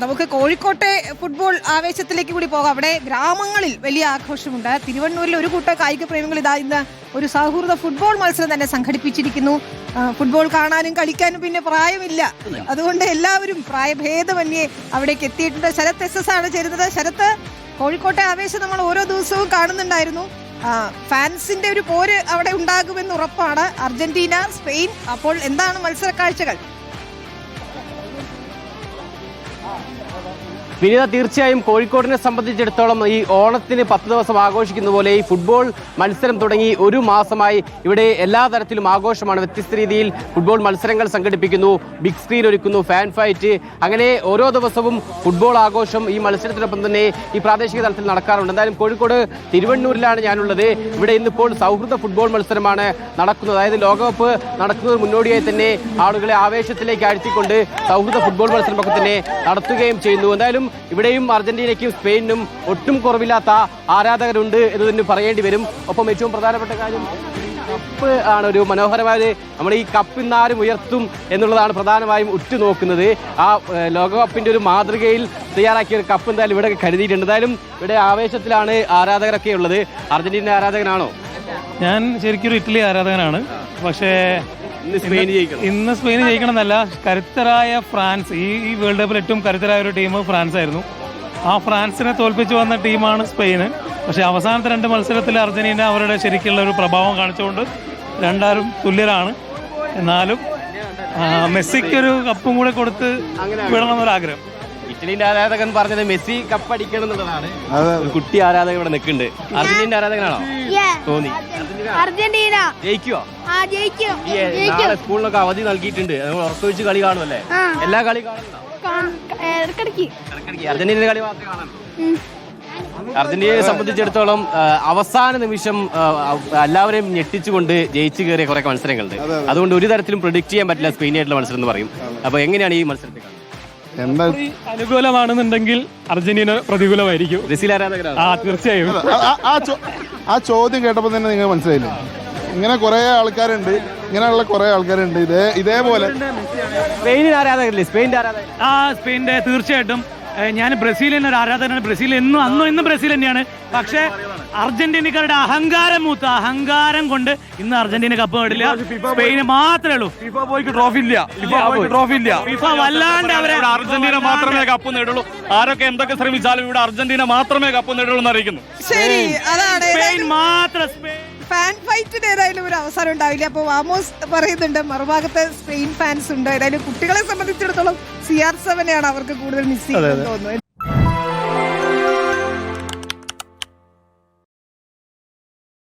നമുക്ക് കോഴിക്കോട്ടെ ഫുട്ബോൾ ആവേശത്തിലേക്ക് കൂടി പോകാം. അവിടെ ഗ്രാമങ്ങളിൽ വലിയ ആഘോഷമുണ്ട്. തിരുവണ്ണൂരിൽ ഒരു കൂട്ടം കായിക പ്രേമികൾ ഇതാ ഇന്ന് ഒരു സൗഹൃദ ഫുട്ബോൾ മത്സരം തന്നെ സംഘടിപ്പിച്ചിരിക്കുന്നു. ഫുട്ബോൾ കാണാനും കളിക്കാനും പിന്നെ പ്രായമില്ല, അതുകൊണ്ട് എല്ലാവരും പ്രായഭേദമന്യേ അവിടേക്ക് എത്തിയിട്ടുണ്ട്. ശരത് SS ആണ് ചേരുന്നത്. ശരത്ത്, കോഴിക്കോട്ടെ ആവേശം നമ്മൾ ഓരോ ദിവസവും കാണുന്നുണ്ടായിരുന്നു. ഫാൻസിന്റെ ഒരു പോര് അവിടെ ഉണ്ടാകുമെന്ന് ഉറപ്പാണ്. അർജന്റീന, സ്പെയിൻ, അപ്പോൾ എന്താണ് മത്സര കാഴ്ചകൾ? വിനീത, തീർച്ചയായും കോഴിക്കോടിനെ സംബന്ധിച്ചിടത്തോളം ഈ ഓണത്തിന് 10 ദിവസം ആഘോഷിക്കുന്ന പോലെ ഈ ഫുട്ബോൾ മത്സരം തുടങ്ങി ഒരു മാസമായി ഇവിടെ എല്ലാ തരത്തിലും ആഘോഷമാണ്. വ്യത്യസ്ത രീതിയിൽ ഫുട്ബോൾ മത്സരങ്ങൾ സംഘടിപ്പിക്കുന്നു, ബിഗ് സ്ക്രീൻ ഒരുക്കുന്നു, ഫാൻ ഫൈറ്റ്, അങ്ങനെ ഓരോ ദിവസവും ഫുട്ബോൾ ആഘോഷം ഈ മത്സരത്തിനൊപ്പം തന്നെ ഈ പ്രാദേശിക തലത്തിൽ നടക്കാറുണ്ട്. എന്തായാലും കോഴിക്കോട് തിരുവണ്ണൂരിലാണ് ഞാനുള്ളത്. ഇവിടെ ഇന്നിപ്പോൾ സൗഹൃദ ഫുട്ബോൾ മത്സരമാണ് നടക്കുന്നത്. അതായത് ലോകകപ്പ് നടക്കുന്നതിന് മുന്നോടിയായി തന്നെ ആളുകളെ ആവേശത്തിലേക്ക് ആഴ്ത്തിക്കൊണ്ട് സൗഹൃദ ഫുട്ബോൾ മത്സരമൊക്കെ തന്നെ നടത്തുകയും ചെയ്യുന്നു. എന്തായാലും ഇവിടെയും അർജന്റീനയ്ക്കും സ്പെയിനും ഒട്ടും കുറവില്ലാത്ത ആരാധകരുണ്ട് എന്ന് തന്നെ പറയേണ്ടി വരും. ഒപ്പം ഏറ്റവും പ്രധാനപ്പെട്ട കാര്യം കപ്പ് ആണ്. ഒരു മനോഹരമായ നമ്മൾ ഈ കപ്പ് ഇന്നാരും ഉയർത്തും എന്നുള്ളതാണ് പ്രധാനമായും ഉറ്റുനോക്കുന്നത്. ആ ലോകകപ്പിന്റെ ഒരു മാതൃകയിൽ തയ്യാറാക്കിയ ഒരു കപ്പ് എന്തായാലും ഇവിടെ കരുതിയിട്ടുണ്ട്. എന്തായാലും ഇവിടെ ആവേശത്തിലാണ് ആരാധകരൊക്കെ ഉള്ളത്. അർജന്റീന ആരാധകനാണോ? ഞാൻ ശരിക്കും ഒരു ഇറ്റലി ആരാധകനാണ്. പക്ഷേ ഇന്ന് സ്പെയിൻ ജയിക്കണം എന്നല്ല, കരുത്തരായ ഫ്രാൻസ്, ഈ വേൾഡ് കപ്പിൽ ഏറ്റവും കരുത്തരായ ഒരു ടീം ഫ്രാൻസ് ആയിരുന്നു. ആ ഫ്രാൻസിനെ തോൽപ്പിച്ചു വന്ന ടീമാണ് സ്പെയിന്. പക്ഷേ അവസാനത്തെ 2 മത്സരത്തിൽ അർജന്റീന അവരുടെ ശരിക്കുള്ള ഒരു പ്രഭാവം കാണിച്ചുകൊണ്ട് രണ്ടാരും തുല്യരാണ്. എന്നാലും മെസ്സിക്കൊരു കപ്പും കൂടെ കൊടുത്ത് വിടണമെന്നൊരാഗ്രഹം. ഇറ്റലിന്റെ ആരാധകൻ പറഞ്ഞത് മെസ്സി കപ്പടിക്കണം എന്നുള്ളതാണ്. ഒരു കുട്ടി ആരാധകൻ ഇവിടെ നിൽക്കുന്നുണ്ട്. അർജന്റീന ആരാധകനാണോ? തോന്നി അർജന്റീന ജയിക്കുവോ? ജയിക്കും. സ്കൂളിലൊക്കെ അവധി നൽകിയിട്ടുണ്ട്. ഉറപ്പിച്ച് കളി കാണുമല്ലേ? എല്ലാ കളി കാണുന്നുണ്ടോ? അർജന്റീനയുടെ കളി മാത്രമേ കാണാനുള്ളൂ. അർജന്റീനയെ സംബന്ധിച്ചിടത്തോളം അവസാന നിമിഷം എല്ലാവരെയും ഞെട്ടിച്ചുകൊണ്ട് ജയിച്ചു കയറിയ കുറെ മത്സരങ്ങളുണ്ട്. അതുകൊണ്ട് ഒരു തരത്തിലും പ്രൊഡിക്ട് ചെയ്യാൻ പറ്റില്ല സ്പെയിനായിട്ടുള്ള മത്സരം എന്ന് പറയും. അപ്പൊ എങ്ങനെയാണ് ഈ മത്സരത്തെ? അനുകൂലമാണെന്നുണ്ടെങ്കിൽ അർജന്റീന പ്രതികൂലമായിരിക്കും. ബ്രസീൽ ആരാധകരാണ്. തീർച്ചയായും. ആ ചോദ്യം കേട്ടപ്പോൾ തന്നെ നിങ്ങൾ മനസ്സിലായില്ലേ? ഇങ്ങനെ കുറെ ആൾക്കാരുണ്ട്, ഇങ്ങനെയുള്ള കുറെ ആൾക്കാരുണ്ട് ഇതേപോലെ. സ്പെയിനിന് ആരാധകരില്ലേ? സ്പെയിൻ്റെ ആരാധകർ? സ്പെയിൻ്റെ തീർച്ചയായിട്ടും. ഞാൻ ബ്രസീലിന് ഒരു ആരാധകനാണ്. ബ്രസീൽ ഇന്നും ബ്രസീൽ തന്നെയാണ്. പക്ഷേ അർജന്റീനക്കാരുടെ അഹങ്കാരം കൊണ്ട് ഇന്ന് അർജന്റീന കപ്പ് നേടില്ല. സ്പെയിന് മാത്രമേ ഉള്ളൂ. ട്രോഫി ഇല്ല. ഫിഫ വല്ലാണ്ട് അവരെ അർജന്റീന മാത്രമേ കപ്പ് നേടുള്ളൂ. ആരൊക്കെ എന്തൊക്കെ ശ്രമിച്ചാലും ഇവിടെ അർജന്റീന മാത്രമേ കപ്പ് നേടുള്ളൂ എന്ന് അറിയിക്കുന്നു. ശരി, അതാണ് സ്പെയിൻ മാത്രം. ഫാൻ ഫൈറ്റിന് ഏതായാലും ഒരു അവസരം ഉണ്ടാവില്ല. അപ്പോൾ വാമോസ് പറയുന്നുണ്ട് മറുഭാഗത്ത് സ്പെയിൻ ഫാൻസ് ഉണ്ട്. ഏതായാലും കുട്ടികളെ സംബന്ധിച്ചിടത്തോളം CR7 അവർക്ക് കൂടുതൽ മിസ് ചെയ്യുന്നത് തോന്നുന്നു.